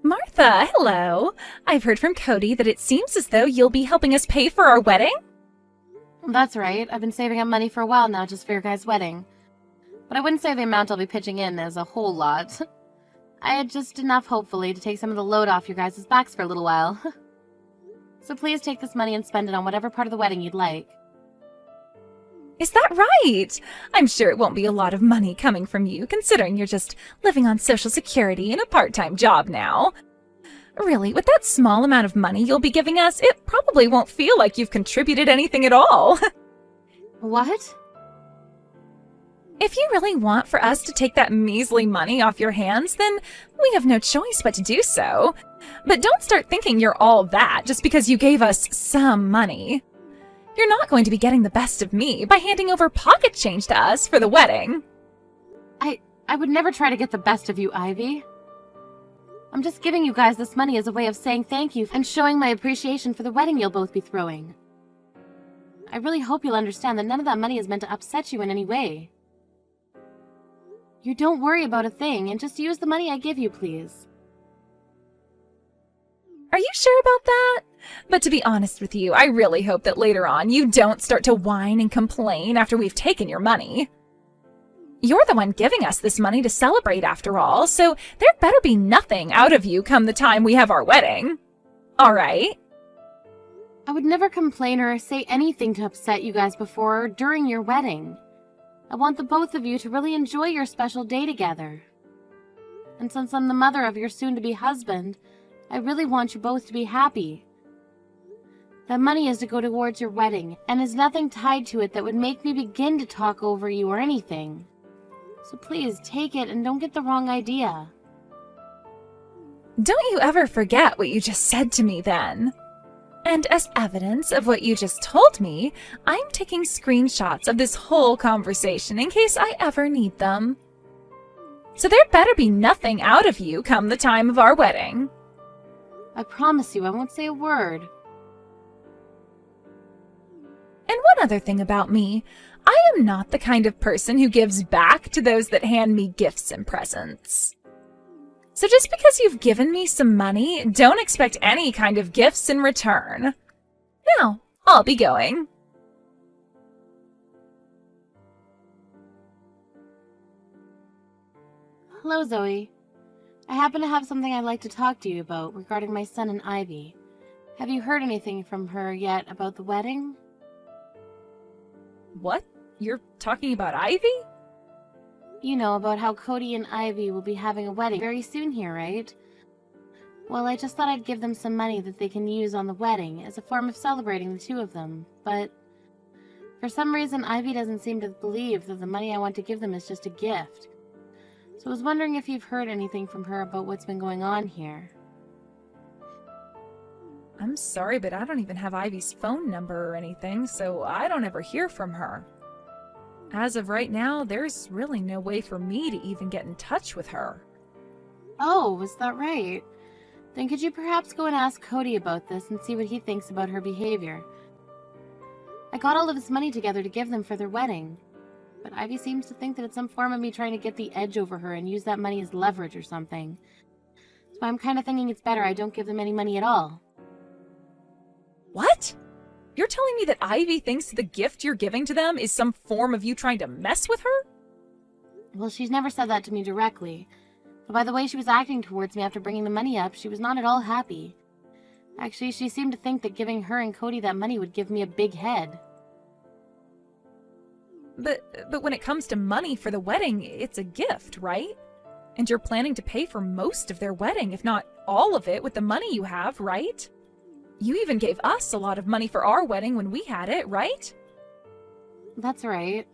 Martha, hello. I've heard from Cody that it seems as though you'll be helping us pay for our wedding. That's right. I've been saving up money for a while now just for your guys' wedding. But I wouldn't say the amount I'll be pitching in is a whole lot. I had just enough, hopefully, to take some of the load off your guys' backs for a little while. So please take this money and spend it on whatever part of the wedding you'd like. Is that right? I'm sure it won't be a lot of money coming from you, considering you're just living on Social Security in a part-time job now. Really, with that small amount of money you'll be giving us, it probably won't feel like you've contributed anything at all. What? If you really want for us to take that measly money off your hands, then we have no choice but to do so. But don't start thinking you're all that just because you gave us some money. You're not going to be getting the best of me by handing over pocket change to us for the wedding. I would never try to get the best of you, Ivy. I'm just giving you guys this money as a way of saying thank you and showing my appreciation for the wedding you'll both be throwing. I really hope you'll understand that none of that money is meant to upset you in any way. You don't worry about a thing and just use the money I give you, please. Are you sure about that? But to be honest with you, I really hope that later on you don't start to whine and complain after we've taken your money. You're the one giving us this money to celebrate after all, so there better be nothing out of you come the time we have our wedding. All right? I would never complain or say anything to upset you guys before or during your wedding. I want the both of you to really enjoy your special day together. And since I'm the mother of your soon-to-be husband, I really want you both to be happy. That money is to go towards your wedding, and is nothing tied to it that would make me begin to talk over you or anything. So please, take it and don't get the wrong idea. Don't you ever forget what you just said to me then. And as evidence of what you just told me, I'm taking screenshots of this whole conversation in case I ever need them. So there better be nothing out of you come the time of our wedding. I promise you I won't say a word. And one other thing about me, I am not the kind of person who gives back to those that hand me gifts and presents. So just because you've given me some money, don't expect any kind of gifts in return. Now, I'll be going. Hello, Zoe. I happen to have something I'd like to talk to you about regarding my son and Ivy. Have you heard anything from her yet about the wedding? What? You're talking about Ivy? You know, about how Cody and Ivy will be having a wedding very soon here, right? Well, I just thought I'd give them some money that they can use on the wedding as a form of celebrating the two of them, but for some reason Ivy doesn't seem to believe that the money I want to give them is just a gift. So I was wondering if you've heard anything from her about what's been going on here. I'm sorry, but I don't even have Ivy's phone number or anything, so I don't ever hear from her. As of right now, there's really no way for me to even get in touch with her. Oh, was that right? Then could you perhaps go and ask Cody about this and see what he thinks about her behavior? I got all of this money together to give them for their wedding, but Ivy seems to think that it's some form of me trying to get the edge over her and use that money as leverage or something. So I'm kind of thinking it's better I don't give them any money at all. What? You're telling me that Ivy thinks the gift you're giving to them is some form of you trying to mess with her? Well, she's never said that to me directly, but by the way she was acting towards me after bringing the money up, she was not at all happy. Actually, she seemed to think that giving her and Cody that money would give me a big head. But when it comes to money for the wedding, it's a gift, right? And you're planning to pay for most of their wedding, if not all of it, with the money you have, right? You even gave us a lot of money for our wedding when we had it, right? That's right.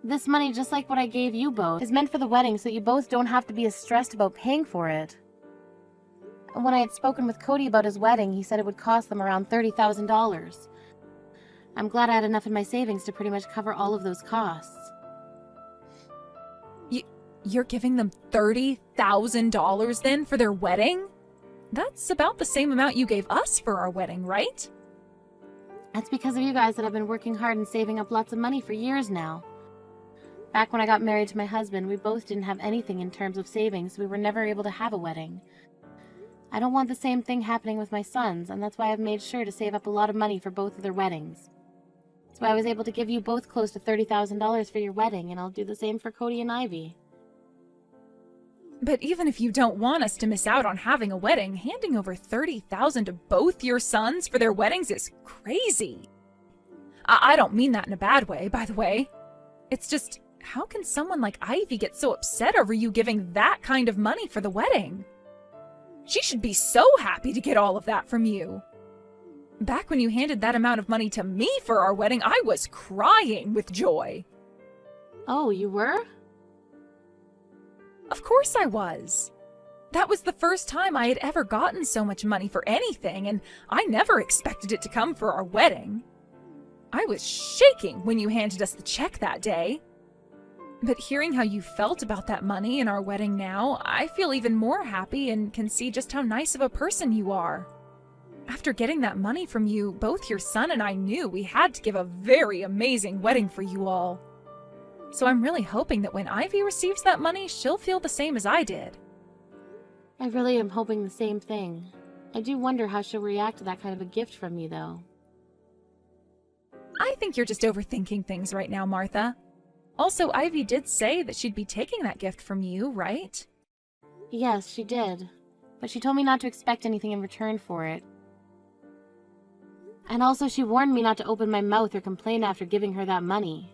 This money, just like what I gave you both, is meant for the wedding so you both don't have to be as stressed about paying for it. And when I had spoken with Cody about his wedding, he said it would cost them around $30,000. I'm glad I had enough in my savings to pretty much cover all of those costs. You're giving them $30,000 then for their wedding? That's about the same amount you gave us for our wedding, right? That's because of you guys that I've been working hard and saving up lots of money for years now. Back when I got married to my husband, we both didn't have anything in terms of savings. We were never able to have a wedding. I don't want the same thing happening with my sons, and that's why I've made sure to save up a lot of money for both of their weddings. That's why I was able to give you both close to $30,000 for your wedding, and I'll do the same for Cody and Ivy. But even if you don't want us to miss out on having a wedding, handing over $30,000 to both your sons for their weddings is crazy. I don't mean that in a bad way, by the way. It's just, how can someone like Ivy get so upset over you giving that kind of money for the wedding? She should be so happy to get all of that from you. Back when you handed that amount of money to me for our wedding, I was crying with joy. Oh, you were? Of course I was. That was the first time I had ever gotten so much money for anything, and I never expected it to come for our wedding. I was shaking when you handed us the check that day. But hearing how you felt about that money and our wedding now, I feel even more happy and can see just how nice of a person you are. After getting that money from you, both your son and I knew we had to give a very amazing wedding for you all. So I'm really hoping that when Ivy receives that money, she'll feel the same as I did. I really am hoping the same thing. I do wonder how she'll react to that kind of a gift from me, though. I think you're just overthinking things right now, Martha. Also, Ivy did say that she'd be taking that gift from you, right? Yes, she did. But she told me not to expect anything in return for it. And also she warned me not to open my mouth or complain after giving her that money.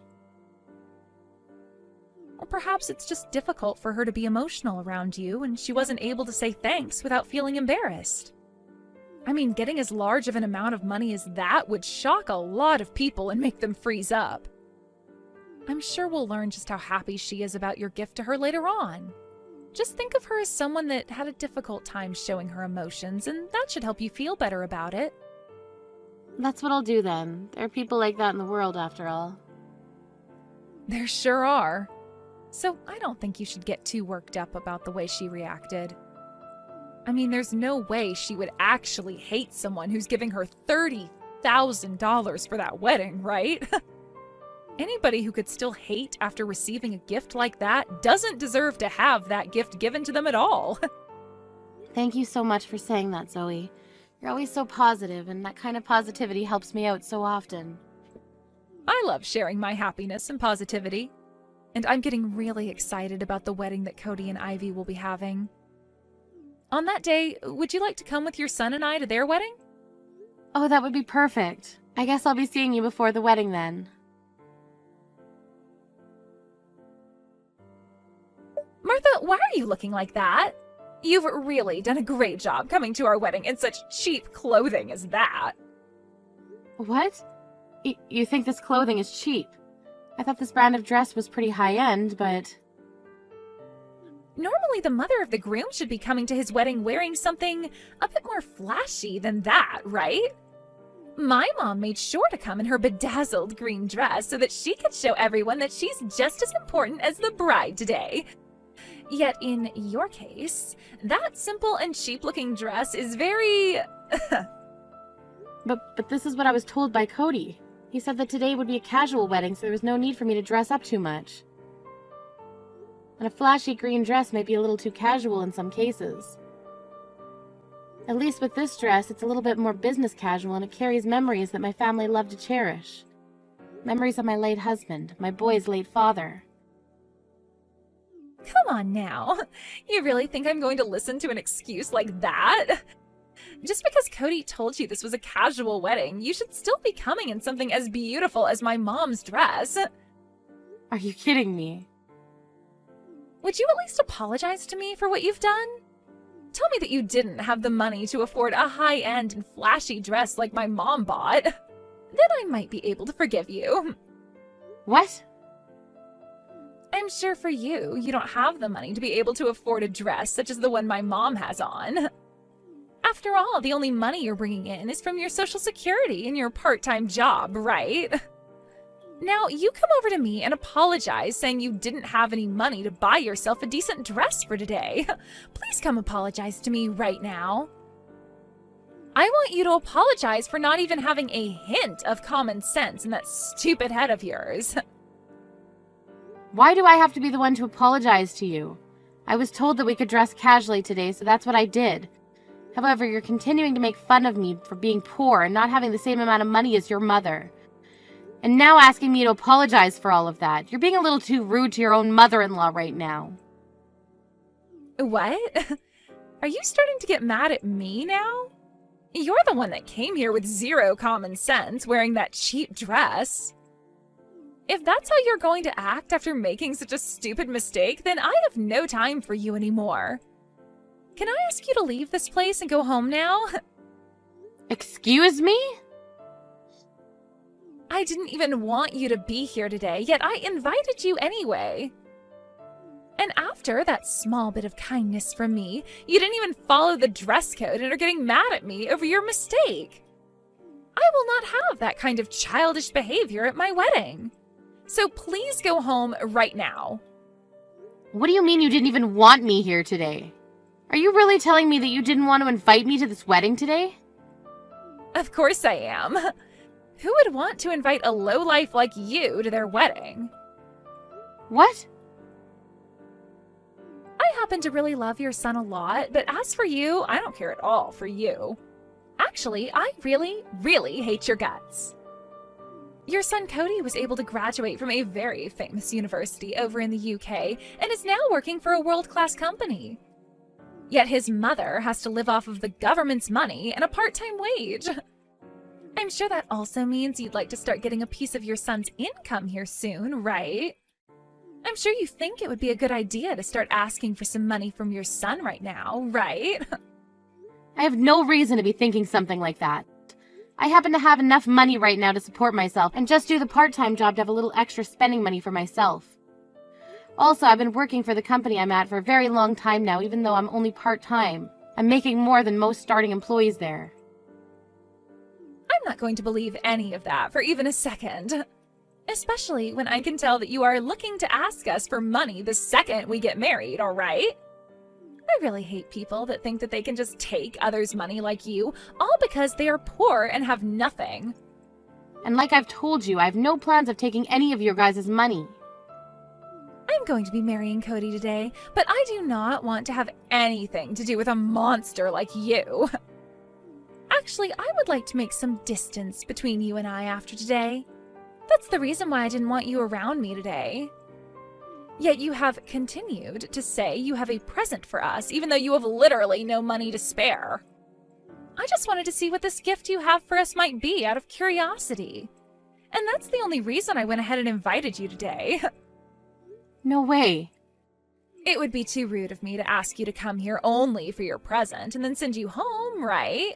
Or perhaps it's just difficult for her to be emotional around you and she wasn't able to say thanks without feeling embarrassed. I mean, getting as large of an amount of money as that would shock a lot of people and make them freeze up. I'm sure we'll learn just how happy she is about your gift to her later on. Just think of her as someone that had a difficult time showing her emotions, and that should help you feel better about it. That's what I'll do then. There are people like that in the world, after all. There sure are. So I don't think you should get too worked up about the way she reacted. I mean, there's no way she would actually hate someone who's giving her $30,000 for that wedding, right? Anybody who could still hate after receiving a gift like that doesn't deserve to have that gift given to them at all. Thank you so much for saying that, Zoe. You're always so positive, and that kind of positivity helps me out so often. I love sharing my happiness and positivity. And I'm getting really excited about the wedding that Cody and Ivy will be having. On that day, would you like to come with your son and I to their wedding? Oh, that would be perfect. I guess I'll be seeing you before the wedding then. Martha, why are you looking like that? You've really done a great job coming to our wedding in such cheap clothing as that. What? You think this clothing is cheap? I thought this brand of dress was pretty high-end, but... Normally the mother of the groom should be coming to his wedding wearing something a bit more flashy than that, right? My mom made sure to come in her bedazzled green dress so that she could show everyone that she's just as important as the bride today. Yet in your case, that simple and cheap-looking dress is very... But this is what I was told by Cody. He said that today would be a casual wedding, so there was no need for me to dress up too much. And a flashy green dress might be a little too casual in some cases. At least with this dress, it's a little bit more business casual, and it carries memories that my family loved to cherish. Memories of my late husband, my boy's late father. Come on now. You really think I'm going to listen to an excuse like that? Just because Cody told you this was a casual wedding, you should still be coming in something as beautiful as my mom's dress. Are you kidding me? Would you at least apologize to me for what you've done? Tell me that you didn't have the money to afford a high-end and flashy dress like my mom bought. Then I might be able to forgive you. What? I'm sure for you, you don't have the money to be able to afford a dress such as the one my mom has on. After all, the only money you're bringing in is from your Social Security and your part-time job, right? Now, you come over to me and apologize saying you didn't have any money to buy yourself a decent dress for today. Please come apologize to me right now. I want you to apologize for not even having a hint of common sense in that stupid head of yours. Why do I have to be the one to apologize to you? I was told that we could dress casually today, so that's what I did. However, you're continuing to make fun of me for being poor and not having the same amount of money as your mother. And now asking me to apologize for all of that. You're being a little too rude to your own mother-in-law right now. What? Are you starting to get mad at me now? You're the one that came here with zero common sense, wearing that cheap dress. If that's how you're going to act after making such a stupid mistake, then I have no time for you anymore. Can I ask you to leave this place and go home now? Excuse me? I didn't even want you to be here today, yet I invited you anyway. And after that small bit of kindness from me, you didn't even follow the dress code and are getting mad at me over your mistake. I will not have that kind of childish behavior at my wedding. So please go home right now. What do you mean you didn't even want me here today? Are you really telling me that you didn't want to invite me to this wedding today? Of course I am. Who would want to invite a lowlife like you to their wedding? What? I happen to really love your son a lot, but as for you, I don't care at all for you. Actually, I really, really hate your guts. Your son Cody was able to graduate from a very famous university over in the UK and is now working for a world-class company. Yet his mother has to live off of the government's money and a part-time wage. I'm sure that also means you'd like to start getting a piece of your son's income here soon, right? I'm sure you think it would be a good idea to start asking for some money from your son right now, right? I have no reason to be thinking something like that. I happen to have enough money right now to support myself and just do the part-time job to have a little extra spending money for myself. Also, I've been working for the company I'm at for a very long time now, even though I'm only part-time. I'm making more than most starting employees there. I'm not going to believe any of that for even a second. Especially when I can tell that you are looking to ask us for money the second we get married, all right? I really hate people that think that they can just take others' money like you, all because they are poor and have nothing. And like I've told you, I have no plans of taking any of your guys' money. I'm going to be marrying Cody today, but I do not want to have anything to do with a monster like you. Actually, I would like to make some distance between you and I after today. That's the reason why I didn't want you around me today. Yet you have continued to say you have a present for us, even though you have literally no money to spare. I just wanted to see what this gift you have for us might be out of curiosity. And that's the only reason I went ahead and invited you today. No way. It would be too rude of me to ask you to come here only for your present and then send you home, right?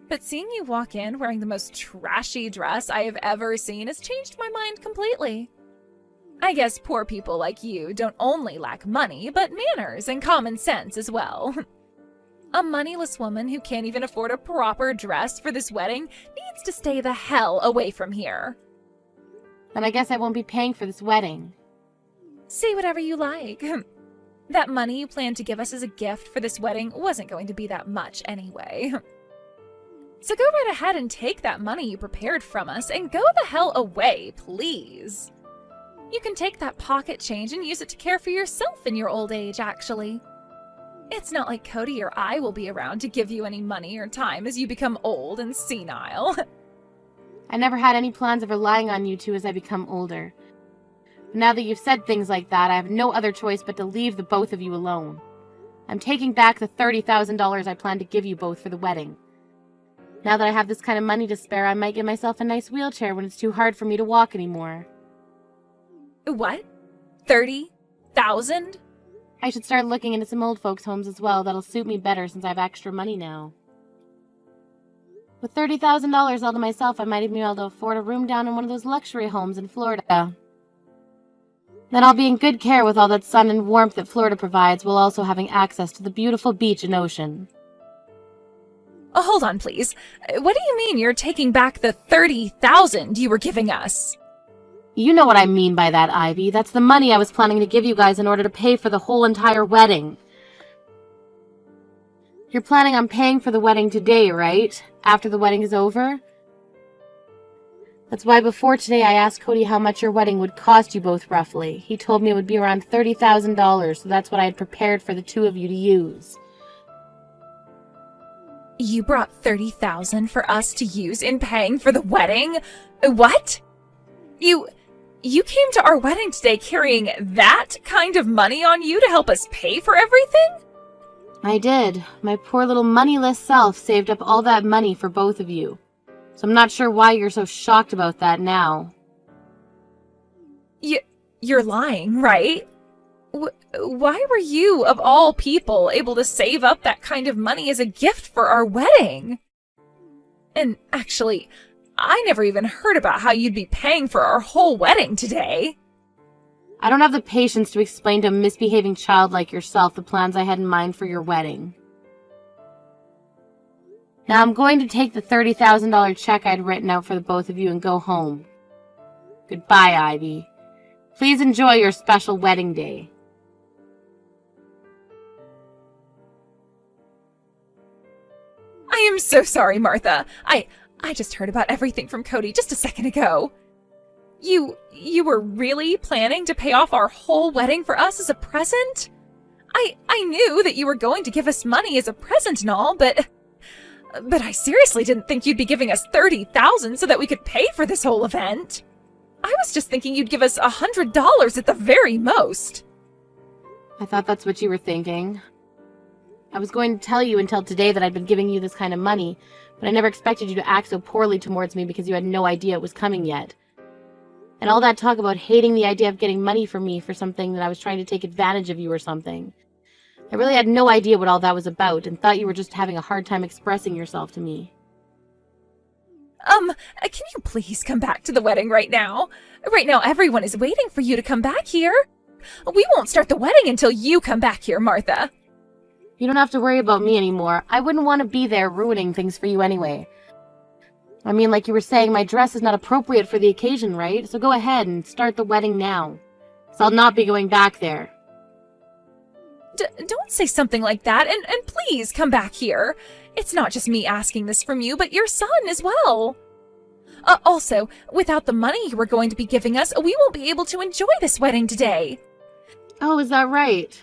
But seeing you walk in wearing the most trashy dress I have ever seen has changed my mind completely. I guess poor people like you don't only lack money, but manners and common sense as well. A moneyless woman who can't even afford a proper dress for this wedding needs to stay the hell away from here. Then I guess I won't be paying for this wedding. Say whatever you like. That money you planned to give us as a gift for this wedding wasn't going to be that much anyway. So go right ahead and take that money you prepared from us and go the hell away, please. You can take that pocket change and use it to care for yourself in your old age, actually. It's not like Cody or I will be around to give you any money or time as you become old and senile. I never had any plans of relying on you two as I become older. But now that you've said things like that, I have no other choice but to leave the both of you alone. I'm taking back the $30,000 I planned to give you both for the wedding. Now that I have this kind of money to spare, I might get myself a nice wheelchair when it's too hard for me to walk anymore. What? 30,000? I should start looking into some old folks' homes as well. That'll suit me better since I have extra money now. With $30,000 all to myself, I might even be able to afford a room down in one of those luxury homes in Florida. Then I'll be in good care with all that sun and warmth that Florida provides, while also having access to the beautiful beach and ocean. Oh, hold on, please. What do you mean you're taking back the 30,000 you were giving us? You know what I mean by that, Ivy. That's the money I was planning to give you guys in order to pay for the whole entire wedding. You're planning on paying for the wedding today, right? After the wedding is over? That's why before today I asked Cody how much your wedding would cost you both roughly. He told me it would be around $30,000, so that's what I had prepared for the two of you to use. You brought 30,000 for us to use in paying for the wedding? What? You came to our wedding today carrying that kind of money on you to help us pay for everything? I did. My poor little moneyless self saved up all that money for both of you. So I'm not sure why you're so shocked about that now. You're lying, right? Why were you, of all people, able to save up that kind of money as a gift for our wedding? And actually, I never even heard about how you'd be paying for our whole wedding today. I don't have the patience to explain to a misbehaving child like yourself the plans I had in mind for your wedding. Now I'm going to take the $30,000 check I'd written out for the both of you and go home. Goodbye, Ivy. Please enjoy your special wedding day. I am so sorry, Martha. I just heard about everything from Cody just a second ago. You were really planning to pay off our whole wedding for us as a present? I knew that you were going to give us money as a present and all, but I seriously didn't think you'd be giving us 30,000 so that we could pay for this whole event. I was just thinking you'd give us $100 at the very most. I thought that's what you were thinking. I was going to tell you until today that I'd been giving you this kind of money, but I never expected you to act so poorly towards me because you had no idea it was coming yet. And all that talk about hating the idea of getting money from me for something that I was trying to take advantage of you or something. I really had no idea what all that was about and thought you were just having a hard time expressing yourself to me. Can you please come back to the wedding right now? Right now, everyone is waiting for you to come back here. We won't start the wedding until you come back here, Martha. You don't have to worry about me anymore. I wouldn't want to be there ruining things for you anyway. I mean, like you were saying, my dress is not appropriate for the occasion, right? So go ahead and start the wedding now. So I'll not be going back there. Don't say something like that, and please come back here. It's not just me asking this from you, but your son as well. Also, without the money you were going to be giving us, we won't be able to enjoy this wedding today. Oh, is that right?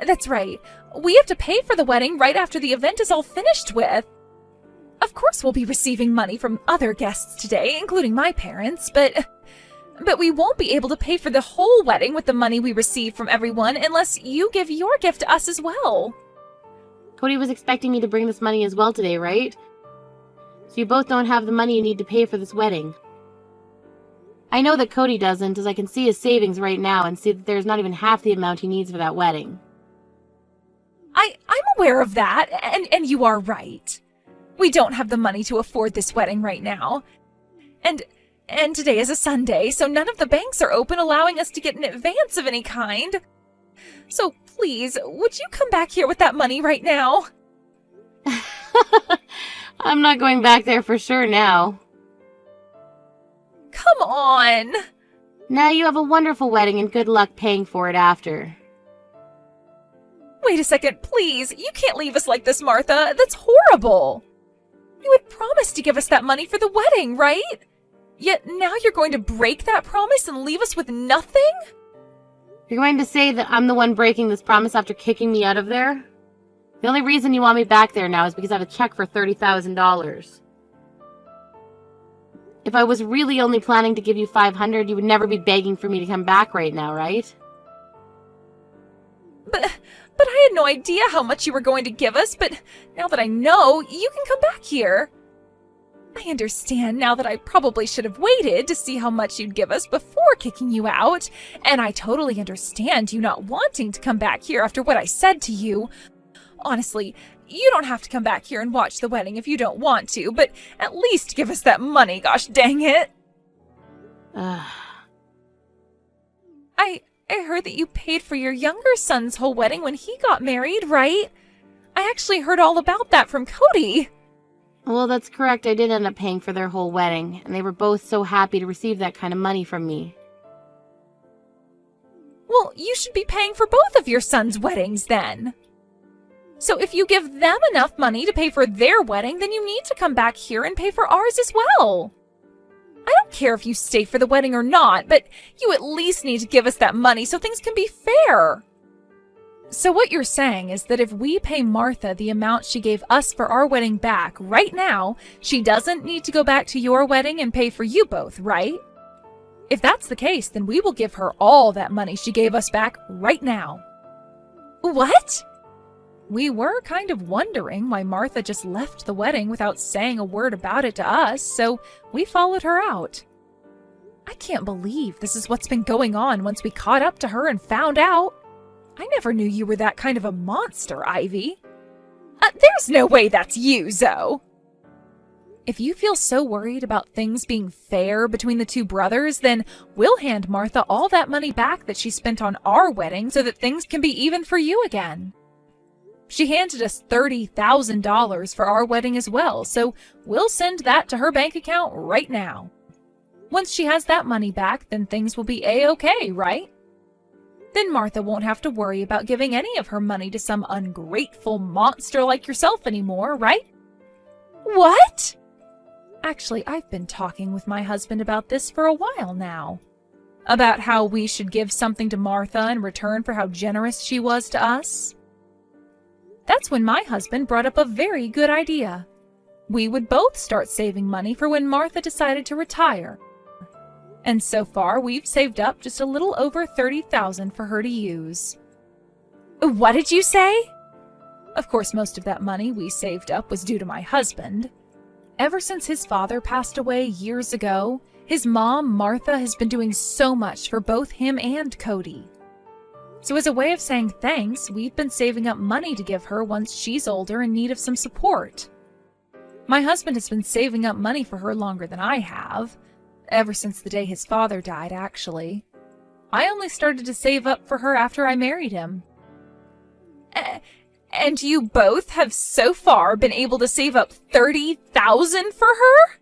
That's right. We have to pay for the wedding right after the event is all finished with. Of course we'll be receiving money from other guests today, including my parents, but we won't be able to pay for the whole wedding with the money we receive from everyone unless you give your gift to us as well. Cody was expecting me to bring this money as well today, right? So you both don't have the money you need to pay for this wedding. I know that Cody doesn't, as I can see his savings right now and see that there's not even half the amount he needs for that wedding. I'm aware of that, and you are right. We don't have the money to afford this wedding right now. And today is a Sunday, so none of the banks are open allowing us to get an advance of any kind. So please, would you come back here with that money right now? I'm not going back there for sure now. Come on! Now you have a wonderful wedding and good luck paying for it after. Wait a second, please. You can't leave us like this, Martha. That's horrible. You had promised to give us that money for the wedding, right? Yet now you're going to break that promise and leave us with nothing? You're going to say that I'm the one breaking this promise after kicking me out of there? The only reason you want me back there now is because I have a check for $30,000. If I was really only planning to give you $500, you would never be begging for me to come back right now, right? But I had no idea how much you were going to give us, but now that I know, you can come back here. I understand now that I probably should have waited to see how much you'd give us before kicking you out, and I totally understand you not wanting to come back here after what I said to you. Honestly, you don't have to come back here and watch the wedding if you don't want to, but at least give us that money, gosh dang it. I heard that you paid for your younger son's whole wedding when he got married, right? I actually heard all about that from Cody. Well, that's correct. I did end up paying for their whole wedding, and they were both so happy to receive that kind of money from me. Well, you should be paying for both of your sons' weddings then. So if you give them enough money to pay for their wedding, then you need to come back here and pay for ours as well. I don't care if you stay for the wedding or not, but you at least need to give us that money so things can be fair. So what you're saying is that if we pay Martha the amount she gave us for our wedding back right now, she doesn't need to go back to your wedding and pay for you both, right? If that's the case, then we will give her all that money she gave us back right now. What? We were kind of wondering why Martha just left the wedding without saying a word about it to us, so we followed her out. I can't believe this is what's been going on once we caught up to her and found out. I never knew you were that kind of a monster, Ivy. There's no way that's you, Zoe. If you feel so worried about things being fair between the two brothers, then we'll hand Martha all that money back that she spent on our wedding so that things can be even for you again. She handed us $30,000 for our wedding as well, so we'll send that to her bank account right now. Once she has that money back, then things will be A-okay, right? Then Martha won't have to worry about giving any of her money to some ungrateful monster like yourself anymore, right? What? Actually, I've been talking with my husband about this for a while now. About how we should give something to Martha in return for how generous she was to us. That's when my husband brought up a very good idea. We would both start saving money for when Martha decided to retire. And so far, we've saved up just a little over $30,000 for her to use. What did you say? Of course, most of that money we saved up was due to my husband. Ever since his father passed away years ago, his mom, Martha, has been doing so much for both him and Cody. So as a way of saying thanks, we've been saving up money to give her once she's older in need of some support. My husband has been saving up money for her longer than I have. Ever since the day his father died, actually. I only started to save up for her after I married him. And you both have so far been able to save up $30,000 for her?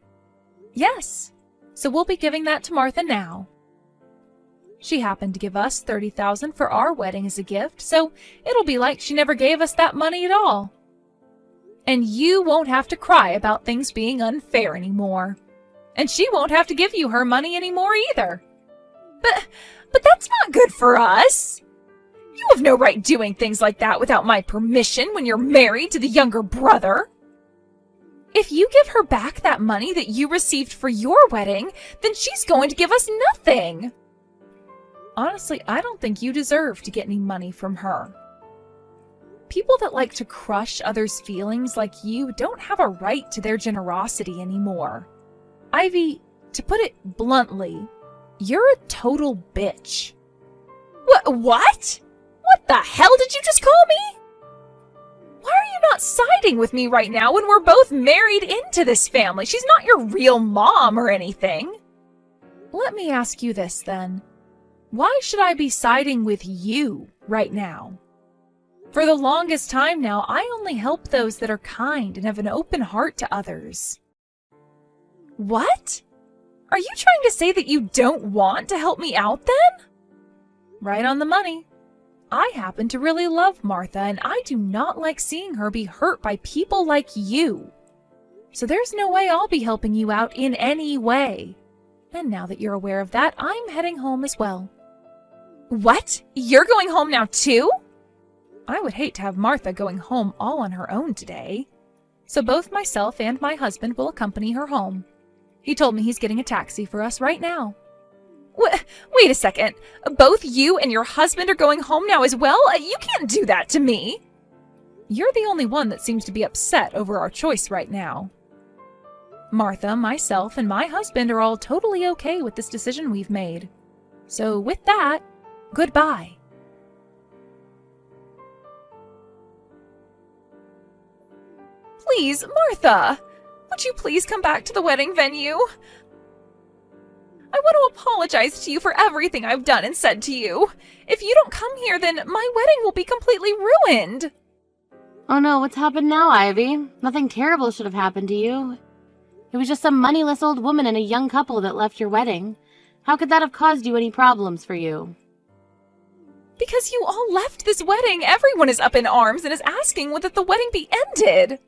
Yes. So we'll be giving that to Martha now. She happened to give us $30,000 for our wedding as a gift, so it'll be like she never gave us that money at all. And you won't have to cry about things being unfair anymore. And she won't have to give you her money anymore either. But that's not good for us. You have no right doing things like that without my permission when you're married to the younger brother. If you give her back that money that you received for your wedding, then she's going to give us nothing. Honestly, I don't think you deserve to get any money from her. People that like to crush others' feelings like you don't have a right to their generosity anymore. Ivy, to put it bluntly, you're a total bitch. What? What the hell did you just call me? Why are you not siding with me right now when we're both married into this family? She's not your real mom or anything. Let me ask you this then. Why should I be siding with you right now? For the longest time now, I only help those that are kind and have an open heart to others. What? Are you trying to say that you don't want to help me out then? Right on the money. I happen to really love Martha, and I do not like seeing her be hurt by people like you. So there's no way I'll be helping you out in any way. And now that you're aware of that, I'm heading home as well. What? You're going home now too? I would hate to have Martha going home all on her own today. So both myself and my husband will accompany her home. He told me he's getting a taxi for us right now. Wait a second. Both you and your husband are going home now as well? You can't do that to me. You're the only one that seems to be upset over our choice right now. Martha, myself, and my husband are all totally okay with this decision we've made. So with that, goodbye. Please, Martha, would you please come back to the wedding venue? I want to apologize to you for everything I've done and said to you. If you don't come here, then my wedding will be completely ruined. Oh no, what's happened now, Ivy? Nothing terrible should have happened to you. It was just some moneyless old woman and a young couple that left your wedding. How could that have caused you any problems for you? Because you all left this wedding, everyone is up in arms and is asking that the wedding be ended.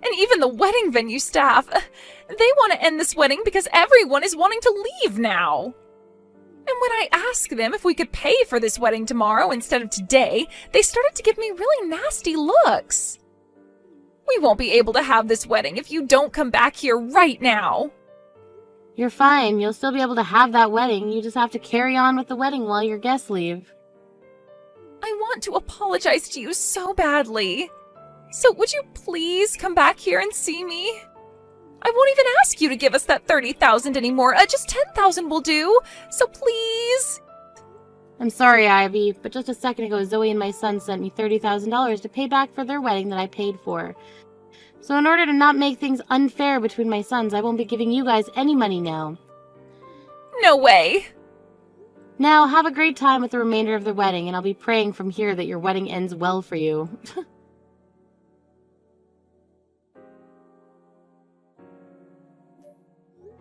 And even the wedding venue staff, they want to end this wedding because everyone is wanting to leave now. And when I asked them if we could pay for this wedding tomorrow instead of today, they started to give me really nasty looks. We won't be able to have this wedding if you don't come back here right now. You're fine. You'll still be able to have that wedding. You just have to carry on with the wedding while your guests leave. I want to apologize to you so badly. So would you please come back here and see me? I won't even ask you to give us that 30,000 anymore. Just 10,000 will do. So please. I'm sorry, Ivy, but just a second ago, Zoe and my son sent me $30,000 to pay back for their wedding that I paid for. So in order to not make things unfair between my sons, I won't be giving you guys any money now. No way. Now, have a great time with the remainder of the wedding, and I'll be praying from here that your wedding ends well for you.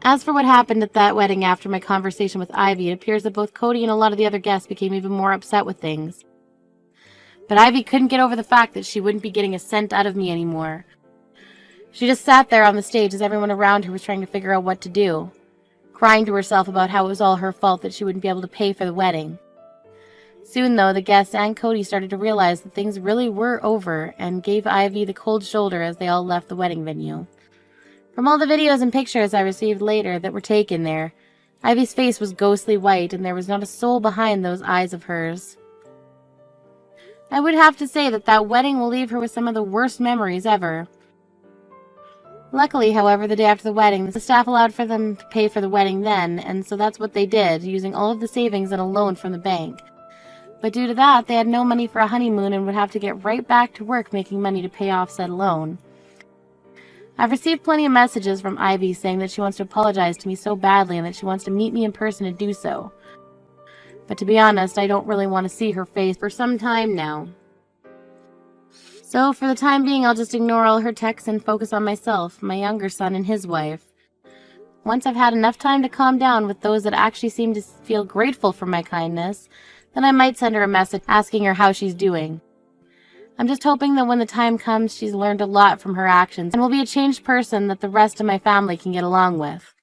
As for what happened at that wedding after my conversation with Ivy, it appears that both Cody and a lot of the other guests became even more upset with things. But Ivy couldn't get over the fact that she wouldn't be getting a cent out of me anymore. She just sat there on the stage as everyone around her was trying to figure out what to do, crying to herself about how it was all her fault that she wouldn't be able to pay for the wedding. Soon, though, the guests and Cody started to realize that things really were over and gave Ivy the cold shoulder as they all left the wedding venue. From all the videos and pictures I received later that were taken there, Ivy's face was ghostly white and there was not a soul behind those eyes of hers. I would have to say that that wedding will leave her with some of the worst memories ever. Luckily, however, the day after the wedding, the staff allowed for them to pay for the wedding then, and so that's what they did, using all of the savings and a loan from the bank. But due to that, they had no money for a honeymoon and would have to get right back to work making money to pay off said loan. I've received plenty of messages from Ivy saying that she wants to apologize to me so badly and that she wants to meet me in person to do so. But to be honest, I don't really want to see her face for some time now. So for the time being, I'll just ignore all her texts and focus on myself, my younger son, and his wife. Once I've had enough time to calm down with those that actually seem to feel grateful for my kindness, then I might send her a message asking her how she's doing. I'm just hoping that when the time comes, she's learned a lot from her actions and will be a changed person that the rest of my family can get along with.